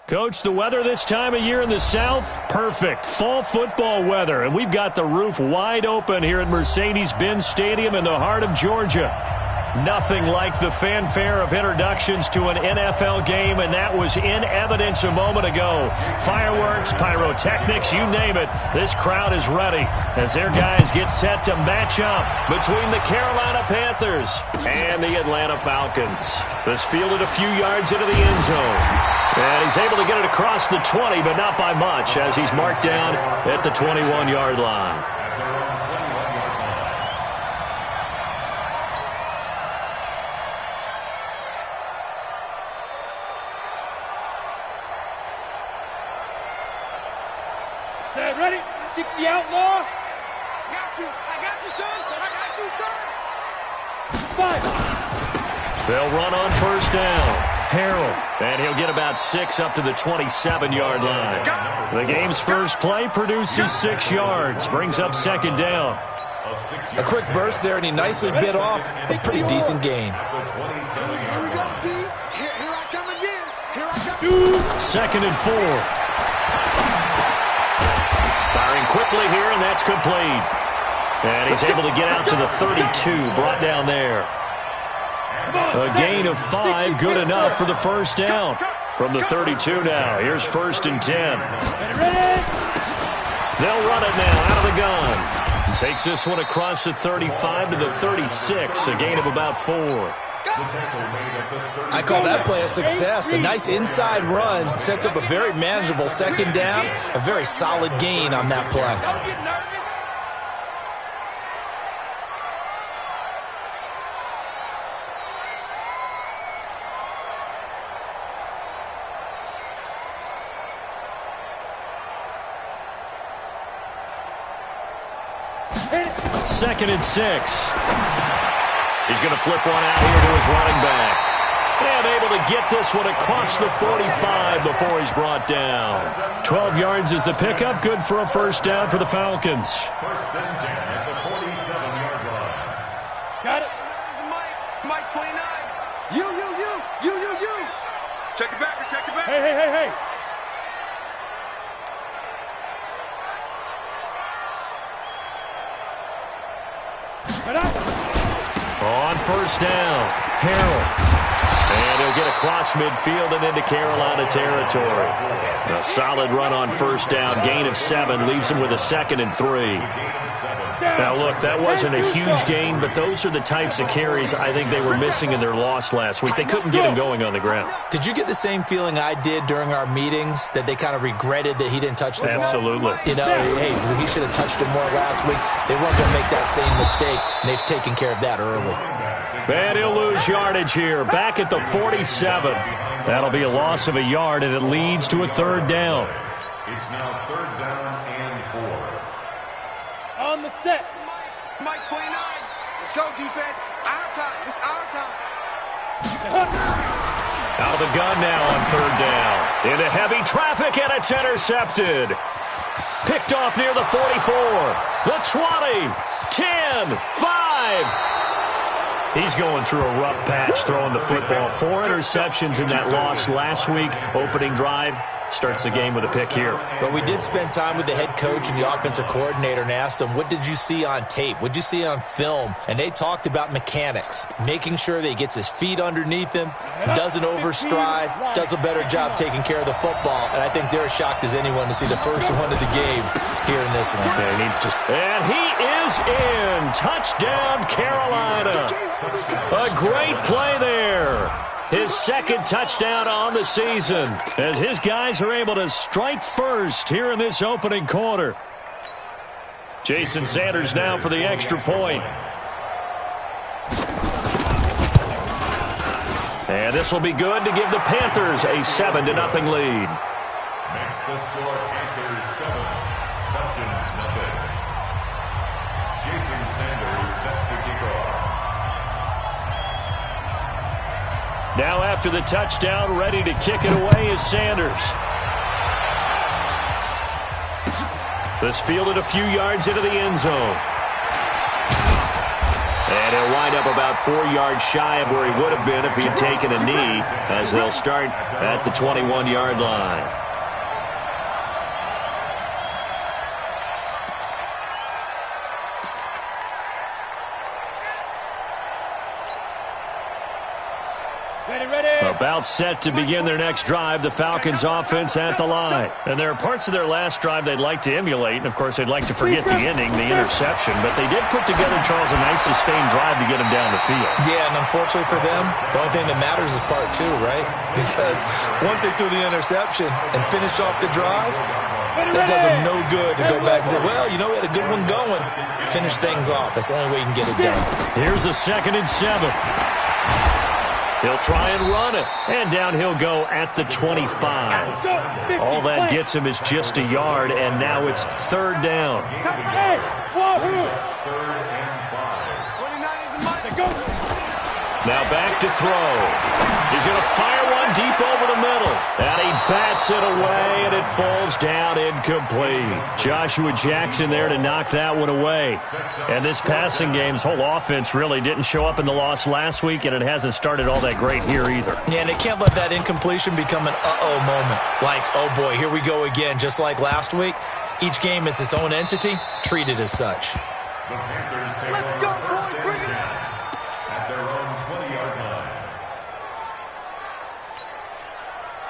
Coach, the weather this time of year in the South, perfect. Fall football weather, and we've got the roof wide open here at Mercedes-Benz Stadium in the heart of Georgia. Nothing like the fanfare of introductions to an NFL game, and that was in evidence a moment ago. Fireworks, pyrotechnics, you name it. This crowd is ready as their guys get set to match up between the Carolina Panthers and the Atlanta Falcons. This fielded a few yards into the end zone. And he's able to get it across the 20, but not by much, as he's marked down at the 21-yard line. Set, ready? 60 outlaw. I got you, son. I got you, son. 5. They'll run on first down. Harrell, and he'll get about 6 up to the 27-yard line. The game's first play produces 6 yards, brings up second down. A quick burst there, and he nicely bit off a pretty decent gain. Here we go, D. Here I come again. Here I come. 2nd and 4. Firing quickly here, and that's complete. And he's able to get out to the 32, brought down there. A gain of 5, good enough for the first down. From the 32 now, here's 1st and 10. They'll run it now out of the gun. Takes this one across the 35 to the 36, a gain of about 4. I call that play a success. A nice inside run sets up a very manageable second down, a very solid gain on that play. Second and 6. He's going to flip one out here to his running back. And able to get this one across the 45 before he's brought down. 12 yards is the pickup. Good for a first down for the Falcons. First and 10 at the 47-yard line. Got it. Mike 29. You. Check it back. Hey. On first down, Harrell. And he'll get across midfield and into Carolina territory. A solid run on first down, gain of 7, leaves him with a 2nd and 3. Now, look, that wasn't a huge gain, but those are the types of carries I think they were missing in their loss last week. They couldn't get him going on the ground. Did you get the same feeling I did during our meetings, that they kind of regretted that he didn't touch the ball? Absolutely. You know, hey, he should have touched it more last week. They weren't going to make that same mistake, and they've taken care of that early. And he'll lose yardage here, back at the 47. That'll be a loss of a yard, and it leads to a 3rd down. It's now 3rd down and 4. On the set. Mike 29. Let's go, defense. Our time. It's our time. Out of the gun now on 3rd down. Into heavy traffic, and it's intercepted. Picked off near the 44, the 20, 10, 5. He's going through a rough patch throwing the football. 4 interceptions in that loss last week. Opening drive. Starts the game with a pick here. But we did spend time with the head coach and the offensive coordinator and asked them, what did you see on tape? What did you see on film? And they talked about mechanics, making sure that he gets his feet underneath him, doesn't overstride, does a better job taking care of the football. And I think they're as shocked as anyone to see the first one of the game here in this one. Yeah, he needs to. And he is in. Touchdown, Carolina. A great play there. His 2nd touchdown on the season as his guys are able to strike first here in this opening quarter. Jason Sanders now for the extra point. And this will be good to give the Panthers a 7-0 lead. Makes the score Panthers 7, Falcons nothing. Jason Sanders set to kick off. Now after the touchdown, ready to kick it away is Sanders. This fielded a few yards into the end zone. And he'll wind up about 4 yards shy of where he would have been if he had taken a knee, as they'll start at the 21-yard line. About set to begin their next drive, the Falcons offense at the line. And there are parts of their last drive they'd like to emulate, and of course they'd like to forget the ending, the interception, but they did put together, Charles, a nice sustained drive to get him down the field. Yeah, and unfortunately for them, the only thing that matters is part 2, right? Because once they threw the interception and finished off the drive, that does them no good to go back and say, well, you know, we had a good one going. Finish things off. That's the only way you can get it done. Here's a 2nd and 7. He'll try and run it. And down he'll go at the 25. All that gets him is just a yard, and now it's 3rd down. Now back to throw. He's going to fire one deep over the middle. And he bats it away, and it falls down incomplete. Joshua Jackson there to knock that one away. And this passing game's whole offense really didn't show up in the loss last week, and it hasn't started all that great here either. Yeah, and they can't let that incompletion become an uh-oh moment. Like, oh boy, here we go again, just like last week. Each game is its own entity, treat it as such. The Panthers take over first and 10 at their own 20-yard line.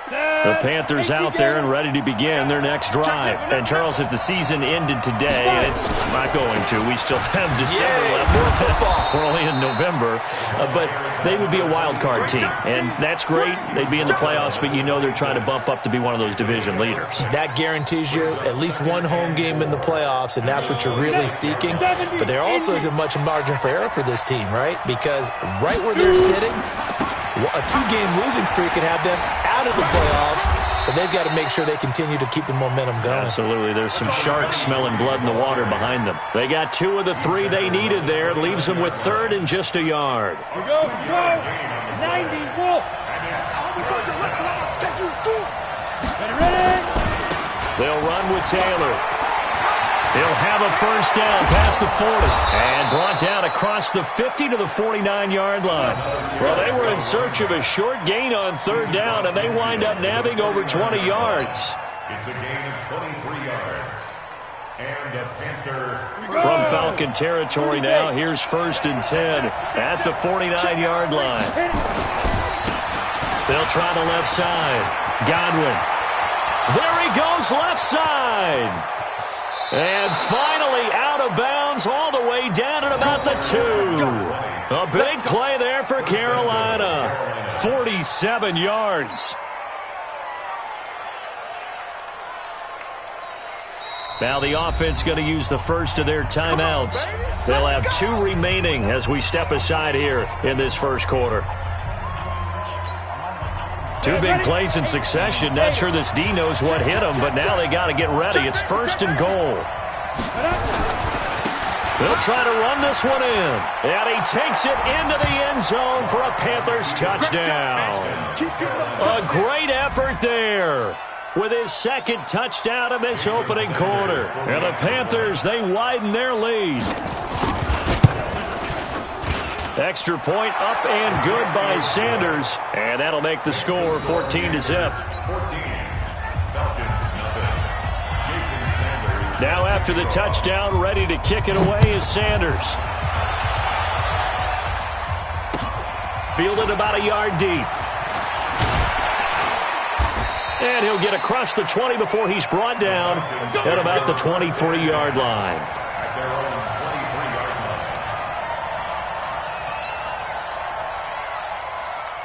The Panthers out there and ready to begin their next drive. And, Charles, if the season ended today, and it's not going to, we still have December left. We're only in November. But they would be a wild card team. And that's great. They'd be in the playoffs, but you know they're trying to bump up to be one of those division leaders. That guarantees you at least one home game in the playoffs, and that's what you're really seeking. But there also isn't much margin for error for this team, right? Because right where they're sitting, a 2-game losing streak could have them out of the playoffs, so they've got to make sure they continue to keep the momentum going. Absolutely. There's some sharks smelling blood in the water behind them. They got 2 of the 3 they needed there. It leaves them with 3rd and just a yard. Here we go. 90, Wolf. Ready? They'll run with Taylor. He'll have a first down past the 40 and brought down across the 50 to the 49-yard line. Well, they were in search of a short gain on 3rd down, and they wind up nabbing over 20 yards. It's a gain of 23 yards. And the Panther. From Falcon territory now, here's 1st and 10 at the 49-yard line. They'll try the left side. Godwin. There he goes, left side. And finally out of bounds all the way down at about the 2. A big play there for Carolina. 47 yards. Now the offense going to use the first of their timeouts. They'll have 2 remaining as we step aside here in this first quarter. 2 big plays in succession. Not sure this D knows what hit him, but now they got to get ready. It's 1st and goal. They'll try to run this one in. And he takes it into the end zone for a Panthers touchdown. A great effort there with his 2nd touchdown in this opening quarter. And the Panthers, they widen their lead. Extra point up and good by Sanders. And that'll make the score 14-0. 14. Falcons, nothing. Jason Sanders. Now after the touchdown, ready to kick it away is Sanders. Fielded about a yard deep. And he'll get across the 20 before he's brought down at about the 23-yard line. At their own 23-yard line.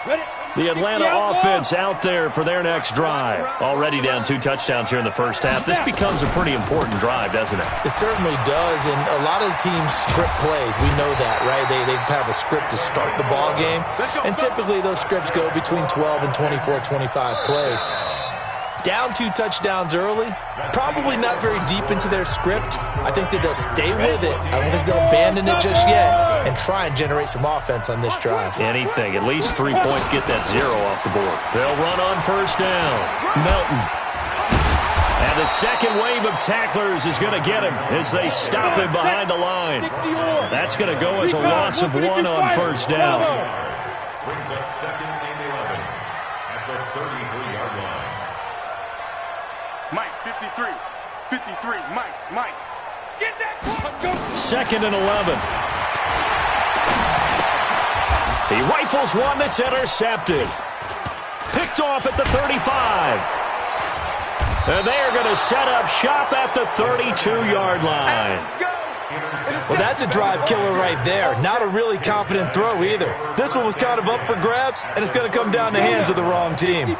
Ready? The Atlanta offense out there for their next drive. Already down 2 touchdowns here in the first half. This becomes a pretty important drive, doesn't it? It certainly does, and a lot of teams script plays. We know that, right? They have a script to start the ball game, and typically those scripts go between 12 and 24, 25 plays. Down 2 touchdowns early, probably not very deep into their script. I think that they'll stay with it. I don't think they'll abandon it just yet and try and generate some offense on this drive. Anything. At least 3 points, get that 0 off the board. They'll run on first down. Melton. And the second wave of tacklers is going to get him as they stop him behind the line. That's going to go as a loss of 1 on first down. Brings up 2nd and 11 at the 33-yard line. Mike, 53. 53. Mike. Get that clock. 2nd and 11. He rifles one that's intercepted. Picked off at the 35. And they are going to set up shop at the 32-yard line. Well, that's a drive killer right there. Not a really confident throw either. This one was kind of up for grabs, and it's going to come down the hands of the wrong team.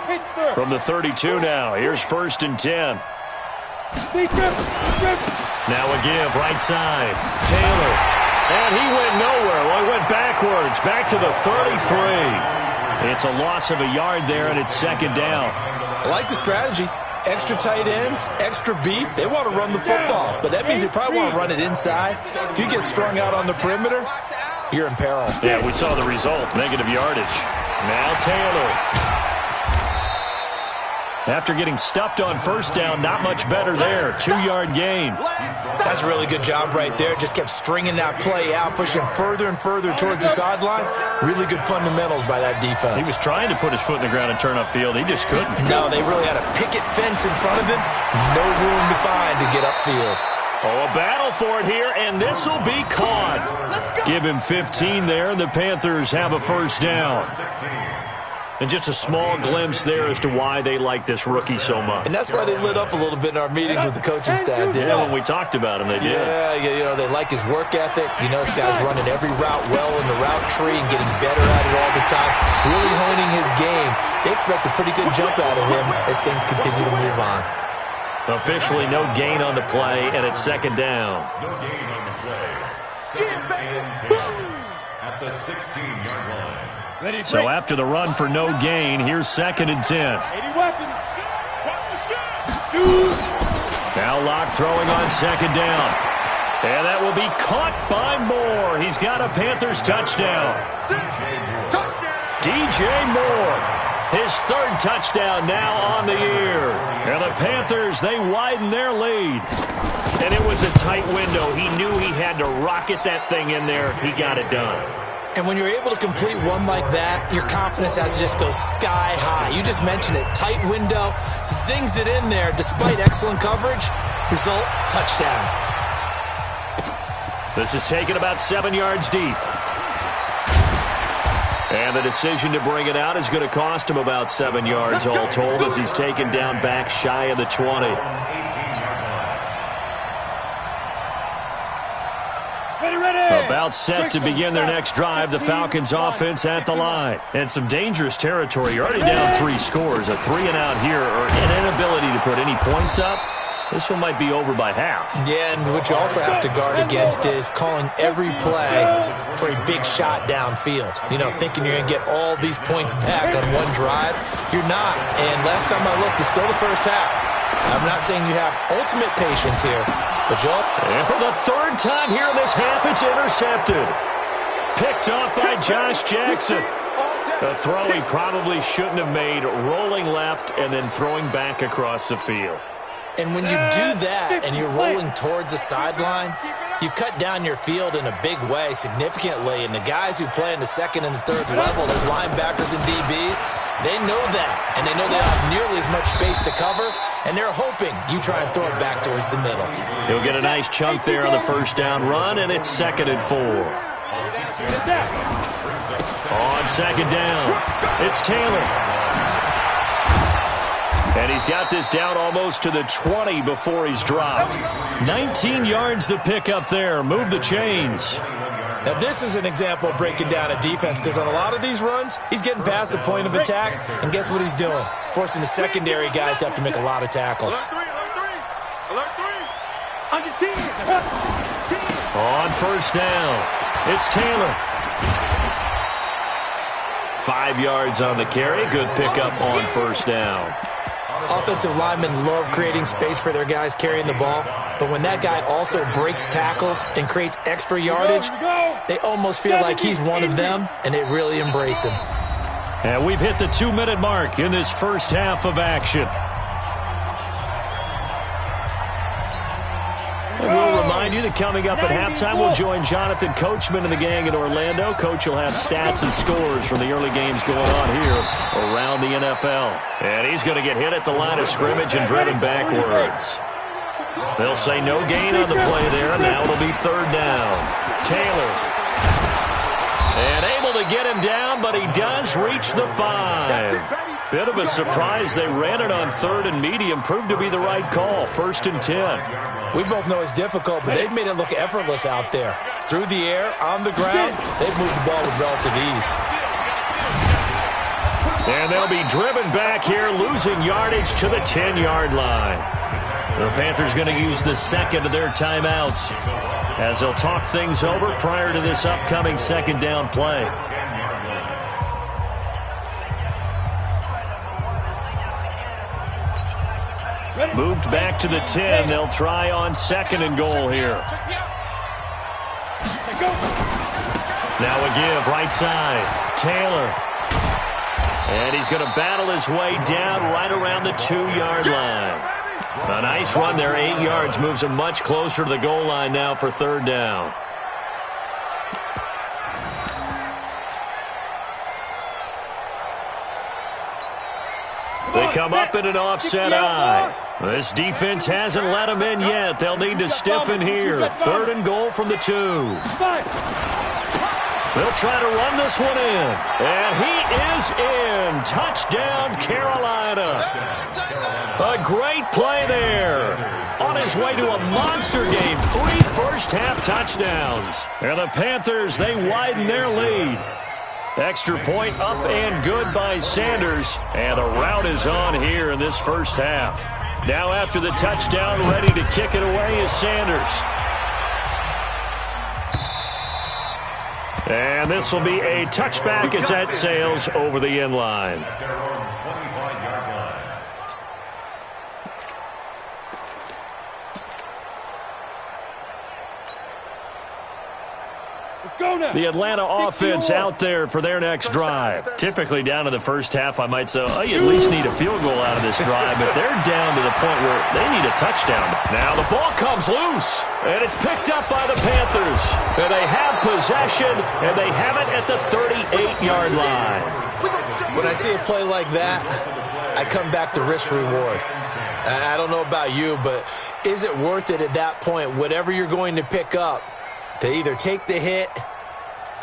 From the 32 now, here's 1st and 10. Now a give, right side. Taylor. And he went nowhere. Well, he went backwards, back to the 33. It's a loss of a yard there, and it's 2nd down. I like the strategy. Extra tight ends, extra beef. They want to run the football, but that means they probably want to run it inside. If you get strung out on the perimeter, you're in peril. Yeah, we saw the result. Negative yardage. Now Taylor. After getting stuffed on first down, not much better there. 2-yard gain. That's a really good job right there. Just kept stringing that play out, pushing further and further towards the sideline. Really good fundamentals by that defense. He was trying to put his foot in the ground and turn upfield. He just couldn't. No, they really had a picket fence in front of him. No room to find to get upfield. Oh, a battle for it here, and this will be caught. Give him 15 there, and the Panthers have a first down. And just a small glimpse there as to why they like this rookie so much. And that's why they lit up a little bit in our meetings with the coaching staff, didn't Yeah, when we talked about him, they did. Yeah, you know, they like his work ethic. You know, this guy's running every route well in the route tree and getting better at it all the time, really honing his game. They expect a pretty good jump out of him as things continue to move on. Officially no gain on the play, and it's 2nd down. No gain on the play. 2nd and 10 at the 16-yard line. So after the run for no gain, here's 2nd and 10. 80 weapons. Now Locke throwing on 2nd down. And that will be caught by Moore. He's got a Panthers touchdown. DJ Moore, his 3rd touchdown now on the year. And the Panthers, they widen their lead. And it was a tight window. He knew he had to rocket that thing in there. He got it done. And when you're able to complete one like that, your confidence has to just go sky high. You just mentioned it. Tight window, zings it in there despite excellent coverage. Result, touchdown. This is taken about 7 yards deep. And the decision to bring it out is going to cost him about 7 yards all told as he's taken down back shy of the 20. About set to begin their next drive, the Falcons offense at the line. And some dangerous territory. You're already down 3 scores. A 3-and-out here or an inability to put any points up. This one might be over by half. Yeah, and what you also have to guard against is calling every play for a big shot downfield. You know, thinking you're going to get all these points back on one drive. You're not. And last time I looked, it's still the first half. I'm not saying you have ultimate patience here, but Joel. And for the 3rd time here in this half, it's intercepted. Picked off by Josh Jackson. A throw he probably shouldn't have made, rolling left and then throwing back across the field. And when you do that and you're rolling towards the sideline, you've cut down your field in a big way significantly. And the guys who play in the 2nd and the 3rd level, those linebackers and DBs, they know that. And they know they don't have nearly as much space to cover. And they're hoping you try and throw it back towards the middle. He'll get a nice chunk there on the first down run, and it's 2nd and 4. On 2nd down, it's Taylor. And he's got this down almost to the 20 before he's dropped. 19 yards to pick up there. Move the chains. Now, this is an example of breaking down a defense because on a lot of these runs, he's getting past the point of attack, and guess what he's doing? Forcing the secondary guys to have to make a lot of tackles. Alert 3. On your team. On first down, it's Taylor. 5 yards on the carry. Good pickup on first down. Offensive linemen love creating space for their guys carrying the ball, but when that guy also breaks tackles and creates extra yardage, they almost feel like he's one of them, and they really embrace him. And we've hit the 2-minute mark in this first half of action. remind you that coming up at halftime, we'll join Jonathan Coachman and the gang in Orlando. Coach will have stats and scores from the early games going on here around the NFL. And he's going to get hit at the line of scrimmage and driven backwards. They'll say no gain on the play there. Now it'll be third down. Taylor. And able to get him down, but he does reach the 5. Bit of a surprise. They ran it on third and medium. Proved to be the right call. 1st and 10. We both know it's difficult, but they've made it look effortless out there. Through the air, on the ground, they've moved the ball with relative ease. And they'll be driven back here, losing yardage to the 10-yard line. The Panthers going to use the second of their timeouts as they'll talk things over prior to this upcoming second down play. Moved back to the 10. They'll try on 2nd and goal here. Now a give, right side. Taylor. And he's going to battle his way down right around the 2-yard line. A nice run there, 8 yards, moves him much closer to the goal line now for third down. They come up in an offset eye. This defense hasn't let them in yet. They'll need to stiffen here. 3rd and goal from the 2. They'll try to run this one in. And he is in. Touchdown, Carolina. A great play there. On his way to a monster game. 3 first-half touchdowns. And the Panthers, they widen their lead. Extra point up and good by Sanders. And a rout is on here in this first half. Now after the touchdown, ready to kick it away is Sanders. And this will be a touchback as that sails over the end line. The Atlanta offense out there for their next drive. Typically down in the first half, I might say, oh, you at least need a field goal out of this drive, but they're down to the point where they need a touchdown. Now the ball comes loose, and it's picked up by the Panthers. And they have possession, and they have it at the 38-yard line. When I see a play like that, I come back to risk-reward. I don't know about you, but is it worth it at that point, whatever you're going to pick up, to either take the hit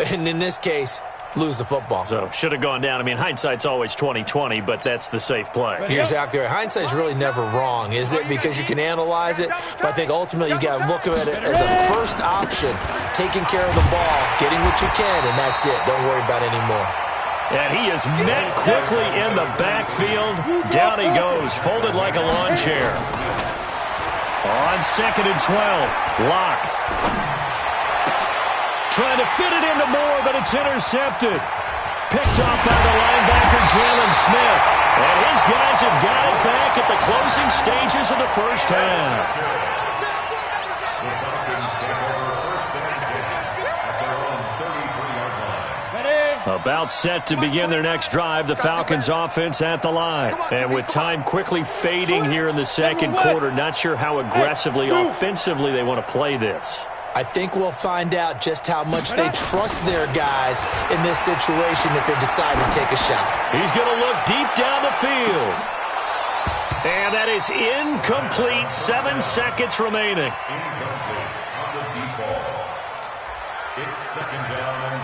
and, in this case, lose the football? So, should have gone down. I mean, hindsight's always 20/20, but that's the safe play. You're exactly right. Hindsight's really never wrong, is it? Because you can analyze it, but I think ultimately you got to look at it as a first option, taking care of the ball, getting what you can, and that's it. Don't worry about it anymore. And he is met quickly in the backfield. Down he goes, folded like a lawn chair. On 2nd and 12, Locke. Trying to fit it into Moore, but it's intercepted. Picked off by the linebacker, Jalen Smith. And his guys have got it back at the closing stages of the first half. The Falcons take over 1st and 10 at their own 33-yard line. About set to begin their next drive, the Falcons offense at the line. And with time quickly fading here in the second quarter, not sure how aggressively, offensively they want to play this. I think we'll find out just how much they trust their guys in this situation if they decide to take a shot. He's going to look deep down the field. And that is incomplete. 7 seconds remaining. Incomplete on the deep ball. It's 2nd down and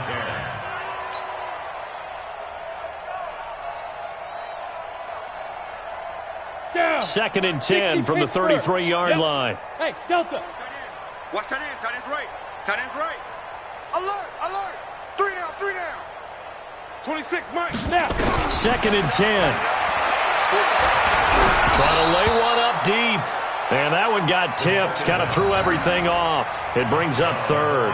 10. Down. 2nd and 10 from the 33-yard line. Hey, Delta. Watch tight end. Tight end's right. Tight end's right. Alert. Alert. 3 down. 3 down. 26, Mike. Now. 2nd and 10. Trying to lay one up deep. And that one got tipped. Kind of threw everything off. It brings up 3rd.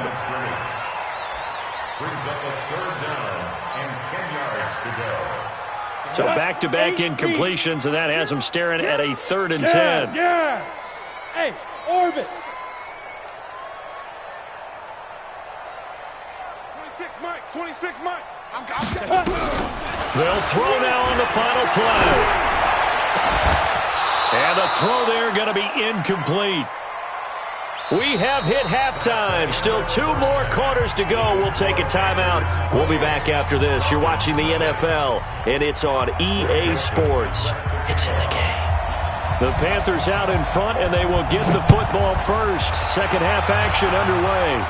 Brings up a 3rd down and 10 yards to go. So back-to-back incompletions, and that has them staring at a 3rd and 10. Yes. Hey, orbit. 26, Mike. I'm They'll throw now on the final play. And the throw there going to be incomplete. We have hit halftime. Still 2 more quarters to go. We'll take a timeout. We'll be back after this. You're watching the NFL, and it's on EA Sports. It's in the game. The Panthers out in front, and they will get the football first. Second half action underway.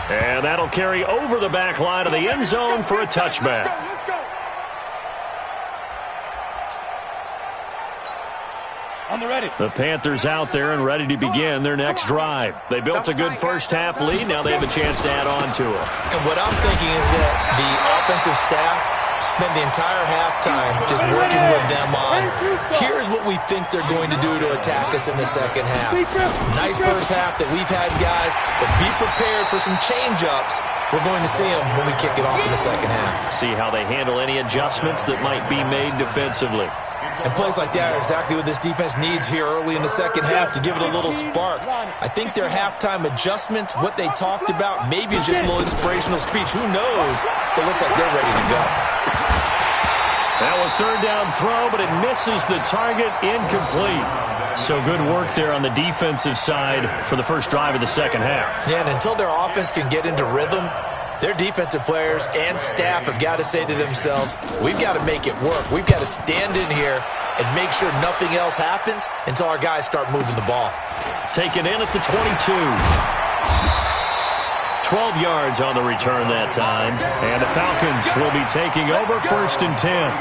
And that'll carry over the back line of the end zone for a touchback. On the ready. The Panthers out there and ready to begin their next drive. They built a good first half lead. Now they have a chance to add on to it. And what I'm thinking is that the offensive staff spent the entire halftime just working with them on, here's what we think they're going to do to attack us in the second half. Nice first half that we've had, guys, but be prepared for some change-ups. We're going to see them when we kick it off in the second half. See how they handle any adjustments that might be made defensively. And plays like that are exactly what this defense needs here early in the second half to give it a little spark. I think their halftime adjustments, what they talked about, maybe just a little inspirational speech. Who knows? It looks like they're ready to go. Now a third down throw, but it misses the target, incomplete. So good work there on the defensive side for the first drive of the second half. Yeah, and until their offense can get into rhythm, their defensive players and staff have got to say to themselves, we've got to make it work. We've got to stand in here and make sure nothing else happens until our guys start moving the ball. Taken in at the 22. 12 yards on the return that time. And the Falcons will be taking over 1st and 10.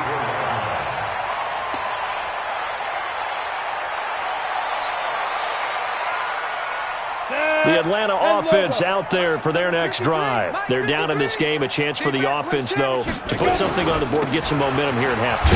The Atlanta offense out there for their next drive. They're down in this game. A chance for the offense, though, to put something on the board, get some momentum here in half 2.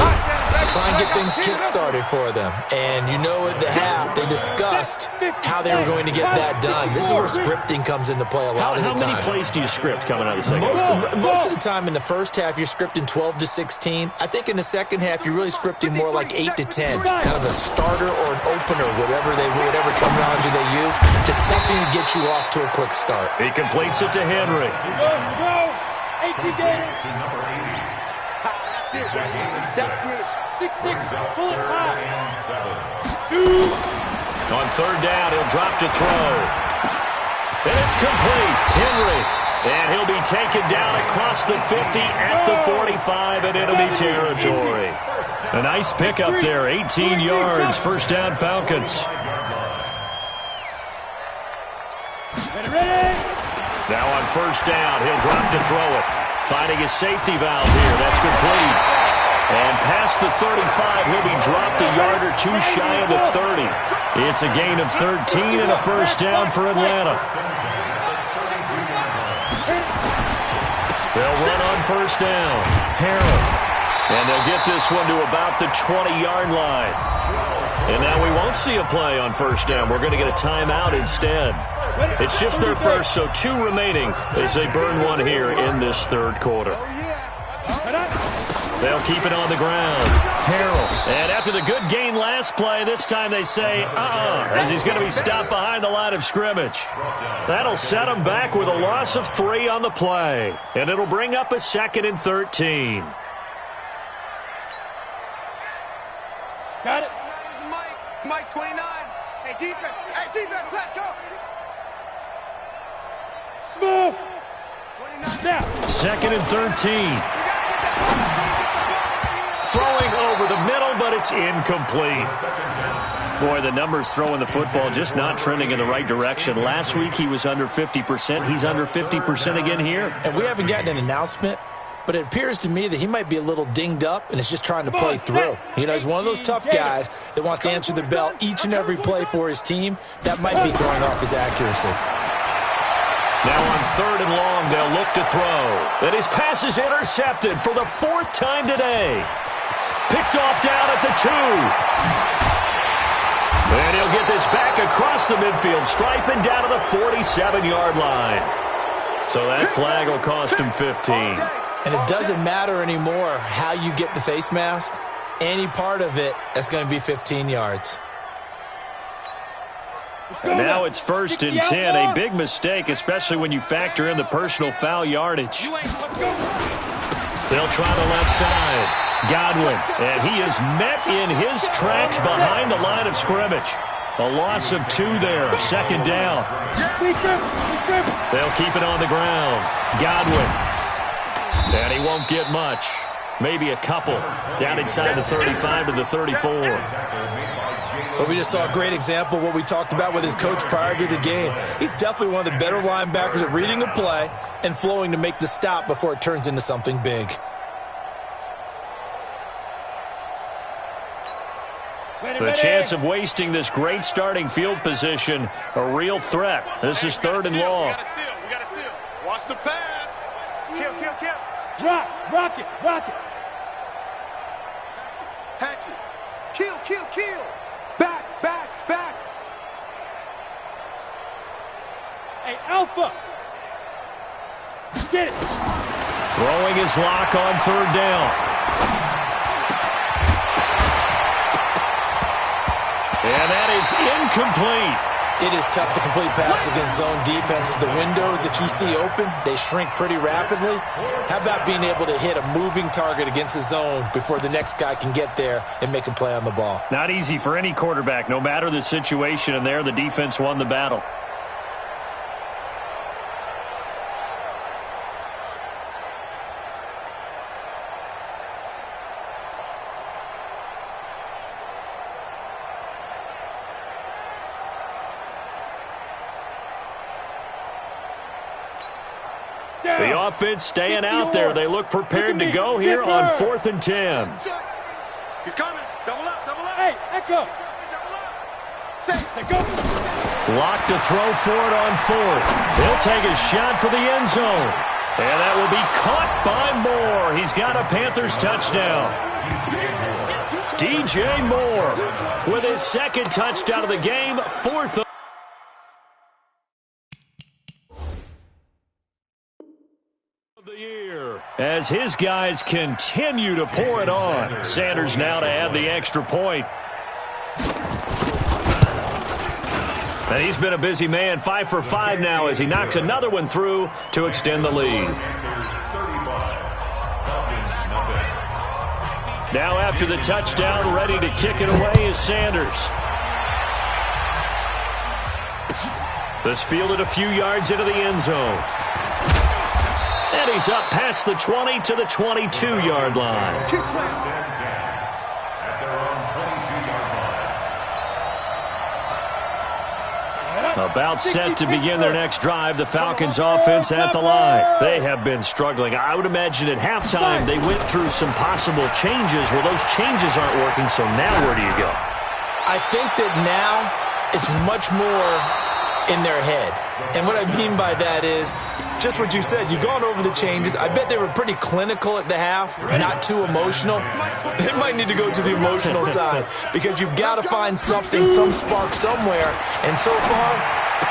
Try and get things kick-started for them. And you know at the half, they discussed how they were going to get that done. This is where scripting comes into play a lot of the time. How many plays do you script coming out of the second half? Most of the time in the first half, you're scripting 12 to 16. I think in the second half, you're really scripting more like 8 to 10. Kind of a starter or an opener, whatever terminology they use, just something to get you off to a quick start. He completes it to Henry. Go. 18 games. 6-6. Pull it high. 2. On third down, he'll drop to throw. And it's complete. Henry. And he'll be taken down across the 50 at the 45 in enemy territory. A nice pickup there. 18 yards. First down, Falcons. Ready. Now on first down, he'll drop to throw it. Finding his safety valve here. That's complete. And past the 35, he'll be dropped a yard or two shy of the 30. It's a gain of 13 and a first down for Atlanta. They'll run on first down. Harrell. And they'll get this one to about the 20-yard line. And now we won't see a play on first down. We're going to get a timeout instead. It's just their first, so 2 remaining as they burn one here in this third quarter. They'll keep it on the ground. Harrell. And after the good gain last play, this time they say, as he's going to be stopped behind the line of scrimmage. That'll set him back with a loss of 3 on the play. And it'll bring up a 2nd and 13. Got it. Mike 29. Hey, defense, let's go. Smooth. Now. 2nd and 13. Throwing over the middle, but it's incomplete. Boy, the numbers throwing the football just not trending in the right direction. Last week he was under 50%. He's under 50% again here. And we haven't gotten an announcement, but it appears to me that he might be a little dinged up and is just trying to play through. You know, he's one of those tough guys that wants to answer the bell each and every play for his team. That might be throwing off his accuracy. Now on 3rd and long, they'll look to throw. And his pass is intercepted for the 4th time today. Picked off down at the 2. And he'll get this back across the midfield stripe and down to the 47-yard line. So that flag will cost him 15. And it doesn't matter anymore how you get the face mask. Any part of it, that's going to be 15 yards. And now it's 1st and 10. A big mistake, especially when you factor in the personal foul yardage. They'll try the left side. Godwin. And he is met in his tracks behind the line of scrimmage. A loss of 2 there. Second down. They'll keep it on the ground. Godwin. And he won't get much. Maybe a couple. Down inside the 35 to the 34. Well, we just saw a great example of what we talked about with his coach prior to the game. He's definitely one of the better linebackers at reading a play and flowing to make the stop before it turns into something big. The chance of wasting this great starting field position, a real threat. This is 3rd and long. We got to seal. Watch the pass. Kill. Drop. Rock it. Hatchet. Kill. Back. Hey, Alpha. Get it. Throwing his lock on 3rd down. And that is incomplete. It is tough to complete passes against zone defenses. The windows that you see open, they shrink pretty rapidly. How about being able to hit a moving target against a zone before the next guy can get there and make a play on the ball? Not easy for any quarterback, no matter the situation, and there the defense won the battle. The offense staying out there. They look prepared to go here on 4th and 10. He's coming. Double up. Hey, Echo. Double up. Say, go. Lock to throw for it on 4th. He'll take a shot for the end zone. And that will be caught by Moore. He's got a Panthers touchdown. DJ Moore with his 2nd touchdown of the game, 4th of the year. As his guys continue to pour it on. Sanders now to add the extra point. And he's been a busy man, 5 for 5 now as he knocks another one through to extend the lead. Now after the touchdown, ready to kick it away is Sanders. This fielded a few yards into the end zone. And he's up past the 20 to the 22-yard line. About set to begin their next drive, the Falcons offense at the line. They have been struggling. I would imagine at halftime they went through some possible changes. Well, those changes aren't working, so now where do you go? I think that now it's much more in their head. And what I mean by that is just what you said. You've gone over the changes. I bet they were pretty clinical at the half, not too emotional. They might need to go to the emotional side because you've got to find something, some spark somewhere. And so far,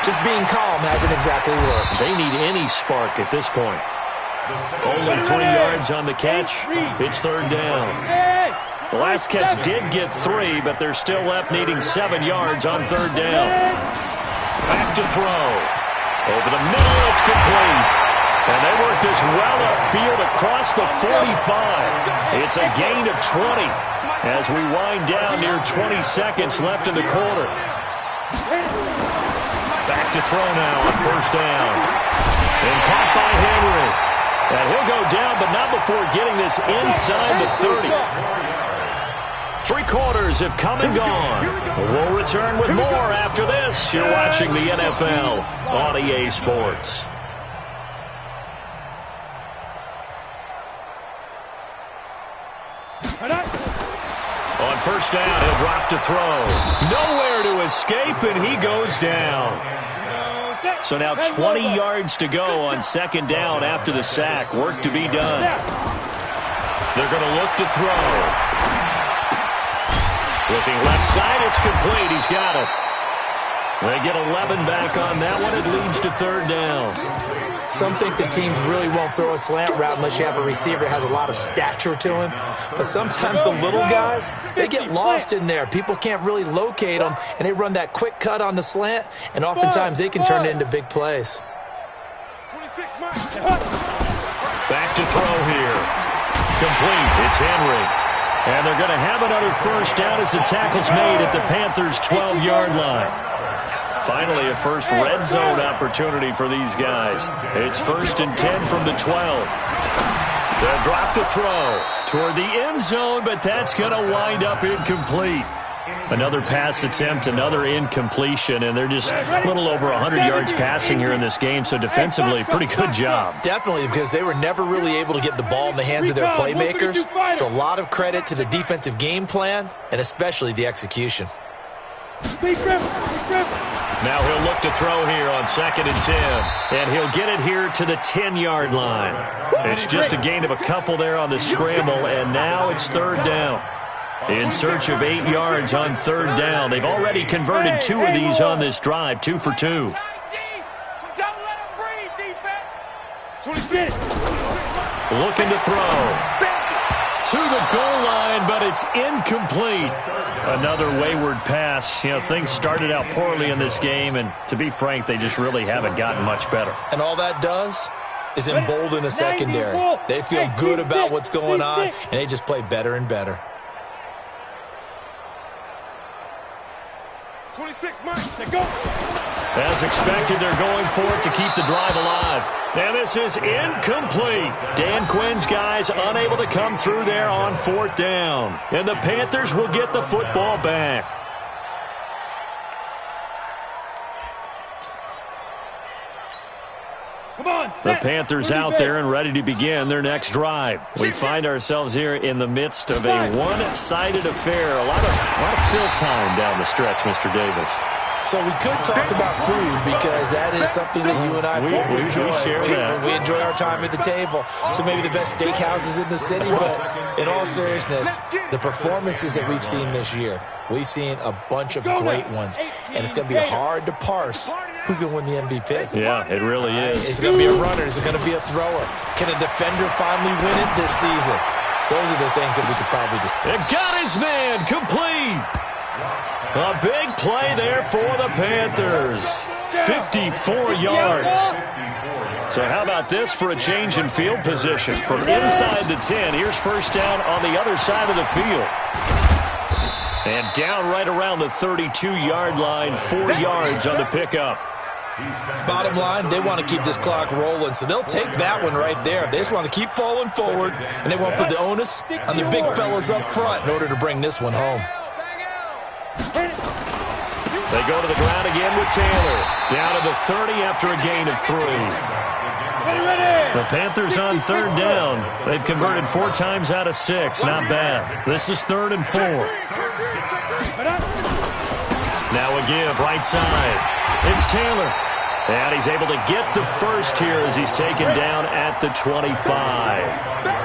just being calm hasn't exactly worked. They need any spark at this point. Only 3 yards on the catch. It's 3rd down. The last catch did get 3, but they're still left needing 7 yards on 3rd down. Back to throw. Over the middle, it's complete. And they work this well upfield across the 45. It's a gain of 20 as we wind down near 20 seconds left in the quarter. Back to throw now on 1st down. And caught by Henry. And he'll go down, but not before getting this inside the 30. 3 quarters have come and gone. We'll return with more after this. You're watching the NFL on EA Sports. On 1st down, he'll drop to throw. Nowhere to escape, and he goes down. So now 20 yards to go on 2nd down after the sack. Work to be done. They're going to look to throw. Looking left side, it's complete. He's got it. They get 11 back on that one. It leads to 3rd down. Some think that teams really won't throw a slant route unless you have a receiver that has a lot of stature to him. But sometimes the little guys, they get lost in there. People can't really locate them, and they run that quick cut on the slant, and oftentimes they can turn it into big plays. Back to throw here. Complete. It's Henry. And they're going to have another first down as the tackle's made at the Panthers' 12-yard line. Finally, a first red zone opportunity for these guys. It's 1st and 10 from the 12. They'll drop the throw toward the end zone, but that's going to wind up incomplete. Another pass attempt, another incompletion, and they're just a little over 100 yards passing here in this game, so defensively, pretty good job. Definitely, because they were never really able to get the ball in the hands of their playmakers, so a lot of credit to the defensive game plan, and especially the execution. Now he'll look to throw here on 2nd and 10, and he'll get it here to the 10-yard line. It's just a gain of a couple there on the scramble, and now it's 3rd down. In search of 8 yards on 3rd down. They've already converted 2 of these on this drive, 2 for 2. Don't let him breathe, defense. 26. Looking to throw. To the goal line, but it's incomplete. Another wayward pass. You know, things started out poorly in this game, and to be frank, they just really haven't gotten much better. And all that does is embolden a secondary. They feel good about what's going on, and they just play better and better. 26, Mike. Go. As expected, they're going for it to keep the drive alive. And this is incomplete. Dan Quinn's guys unable to come through there on 4th down. And the Panthers will get the football back. Come on, The Panthers out there and ready to begin their next drive. We find ourselves here in the midst of a one-sided affair. A lot of fill time down the stretch, Mr. Davis. So we could talk about food because that is something that you and I both enjoy. We share that. We enjoy our time at the table. So maybe the best steakhouses in the city, but in all seriousness, the performances that we've seen this year, we've seen a bunch of great ones, and it's going to be hard to parse who's going to win the MVP. Yeah, it really is. Is it going to be a runner? Is it going to be a thrower? Can a defender finally win it this season? Those are the things that we could probably discuss. It got his man complete. A big play there for the Panthers. 54 yards. So how about this for a change in field position? From inside the 10, here's first down on the other side of the field. And down right around the 32-yard line, 4 yards on the pickup. Bottom line, they want to keep this clock rolling, so they'll take that one right there. They just want to keep falling forward, and they want to put the onus on the big fellas up front in order to bring this one home. They go to the ground again with Taylor. Down to the 30 after a gain of 3. The Panthers on 3rd down. They've converted 4 times out of 6. Not bad. This is 3rd and 4. Now a give right side. It's Taylor. And he's able to get the first here as he's taken down at the 25.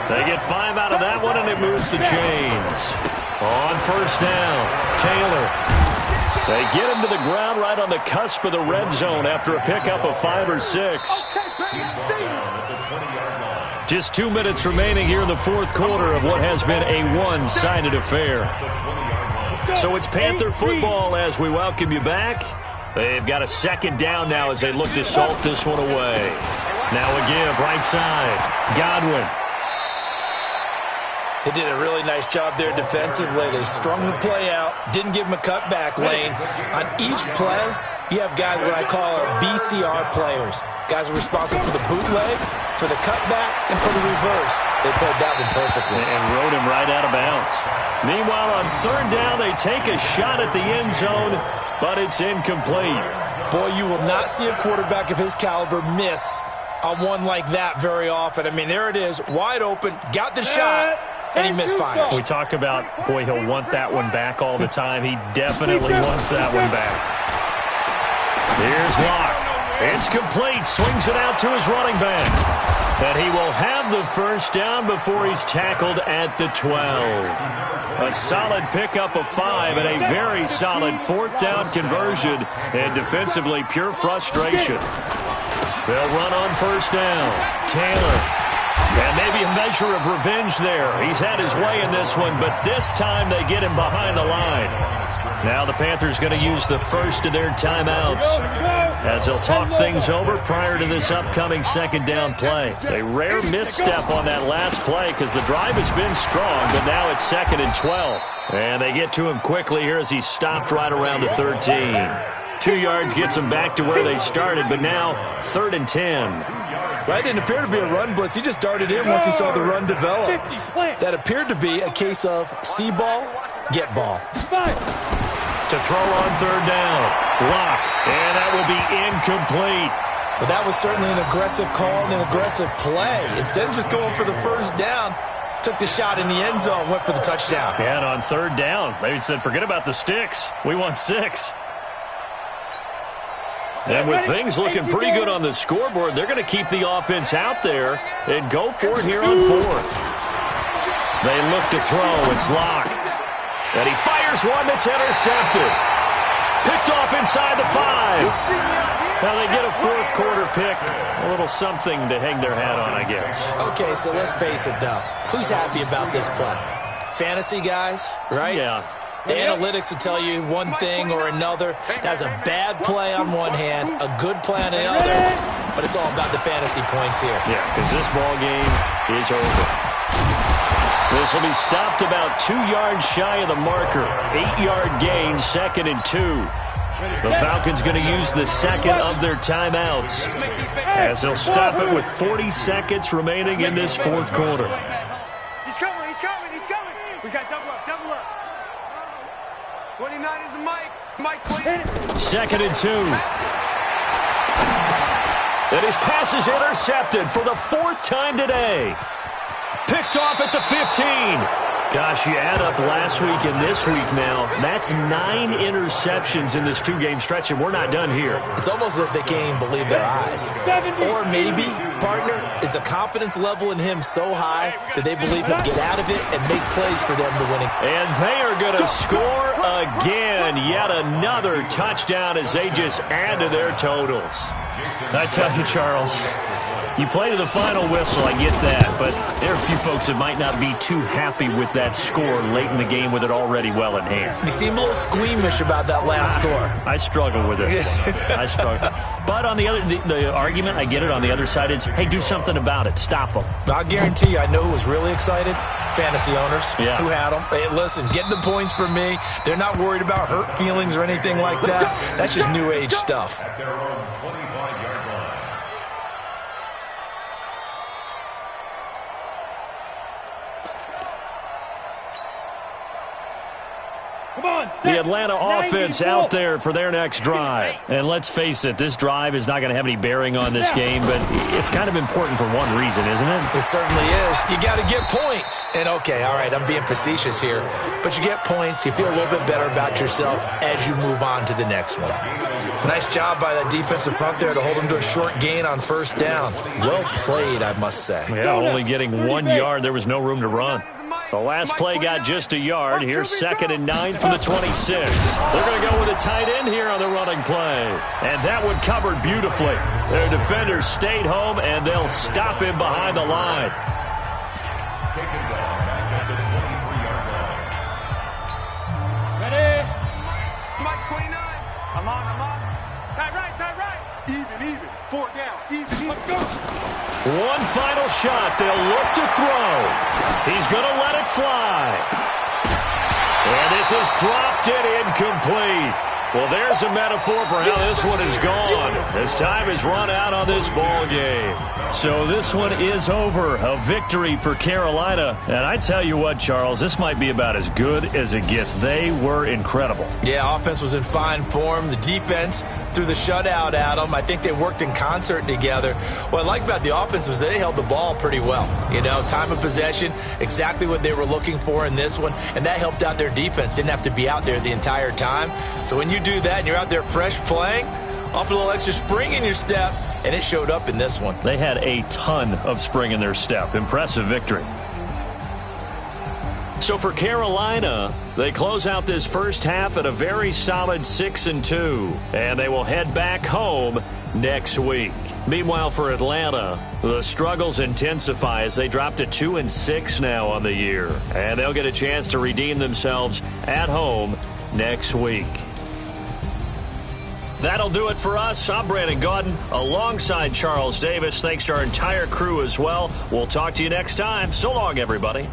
They get 5 out of that one, and it moves the chains. On first down, Taylor. They get him to the ground right on the cusp of the red zone after a pickup of 5 or 6. Just 2 minutes remaining here in the 4th quarter of what has been a one-sided affair. So it's Panther football as we welcome you back. They've got a 2nd down now as they look to salt this one away. Now a give right side. Godwin. They did a really nice job there defensively. They strung the play out, didn't give him a cutback lane. On each play, you have guys what I call our BCR players. Guys are responsible for the bootleg, for the cutback, and for the reverse. They played that one perfectly. And rode him right out of bounds. Meanwhile, on 3rd down, they take a shot at the end zone, but it's incomplete. Boy, you will not see a quarterback of his caliber miss on one like that very often. I mean, there it is, wide open, got the shot, and he misfires. We talk about, boy, he'll want that one back all the time. He definitely wants that one back. Here's Locke. It's complete. Swings it out to his running back. And he will have the first down before he's tackled at the 12. A solid pickup of 5 and a very solid 4th down conversion. And defensively, pure frustration. They'll run on first down. Taylor. And maybe a measure of revenge there. He's had his way in this one, but this time they get him behind the line. Now the Panthers going to use the first of their timeouts as they'll talk things over prior to this upcoming second down play. A rare misstep on that last play because the drive has been strong, but now it's 2nd and 12. And they get to him quickly here as he's stopped right around the 13. 2 yards gets them back to where they started, but now 3rd and 10. That didn't appear to be a run blitz. He just darted in once he saw the run develop. That appeared to be a case of see ball, get ball. To throw on 3rd down. Lock. And that will be incomplete. But that was certainly an aggressive call and an aggressive play. Instead of just going for the first down, took the shot in the end zone, went for the touchdown. Yeah, and on 3rd down, they said, forget about the sticks. We want 6. And with things looking pretty good on the scoreboard, they're going to keep the offense out there and go for it here on 4th. They look to throw. It's Lock. And he fires one that's intercepted. Picked off inside the 5. Now they get a 4th quarter pick. A little something to hang their hat on, I guess. Okay, so let's face it, though. Who's happy about this play? Fantasy guys, right? Yeah. The analytics will tell you one thing or another. That's a bad play on one hand, a good play on the other, but it's all about the fantasy points here. Yeah, because this ball game is over. This will be stopped about 2 yards shy of the marker. 8-yard gain, 2nd and 2. The Falcons going to use the second of their timeouts as they'll stop it with 40 seconds remaining in this 4th quarter. He's coming, he's coming, he's coming. We got double up, double up. 29 is the Mike. Mike 20. 2nd and 2. And his pass is intercepted for the 4th time today. Picked off at the 15. Gosh, you add up last week and this week now, that's 9 interceptions in this 2-game stretch, and we're not done here. It's almost as if they can't even believe their eyes. Or maybe, partner, is the confidence level in him so high that they believe he'll get out of it and make plays for them to win it. And they are going to score again. Yet another touchdown as they just add to their totals. I tell you, Charles, you play to the final whistle, I get that, but there are a few folks that might not be too happy with that score late in the game with it already well in hand. You seem a little squeamish about that last score. I struggle with it. I struggle. But on the other, the argument, I get it, on the other side is, hey, do something about it. Stop them. I'll guarantee you, I know who was really excited. Fantasy owners who had them. Hey, listen, get the points for me. They're not worried about hurt feelings or anything like that. That's just new age stuff. The Atlanta offense out there for their next drive. And let's face it, this drive is not going to have any bearing on this game, but it's kind of important for one reason, isn't it? It certainly is. You got to get points. And, okay, all right, I'm being facetious here, but you get points. You feel a little bit better about yourself as you move on to the next one. Nice job by that defensive front there to hold them to a short gain on 1st down. Well played, I must say. Yeah, only getting 1 yard. There was no room to run. The last play got just a yard. Here's 2nd and 9 from the 26. They're going to go with a tight end here on the running play. And that one covered beautifully. Their defenders stayed home, and they'll stop him behind the line. Ready? Mike 29. I'm on. Tight right. Even. 4th down. Even. Let's go. One final shot. They'll look to throw. He's going to let it fly. And this is dropped it incomplete. Well, there's a metaphor for how this one is gone as time has run out on this ball game. So this one is over. A victory for Carolina. And I tell you what, Charles, this might be about as good as it gets. They were incredible. Yeah, offense was in fine form. The defense threw the shutout at them. I think they worked in concert together. What I like about the offense was they held the ball pretty well. You know, time of possession, exactly what they were looking for in this one. And that helped out their defense. Didn't have to be out there the entire time. So when you do that and you're out there fresh playing, off a little extra spring in your step, and it showed up in this one. They had a ton of spring in their step. Impressive victory. So for Carolina, they close out this first half at a very solid 6-2, and they will head back home next week. Meanwhile, for Atlanta, the struggles intensify as they drop to 2-6 now on the year, and they'll get a chance to redeem themselves at home next week. That'll do it for us. I'm Brandon Gaudin alongside Charles Davis. Thanks to our entire crew as well. We'll talk to you next time. So long, everybody.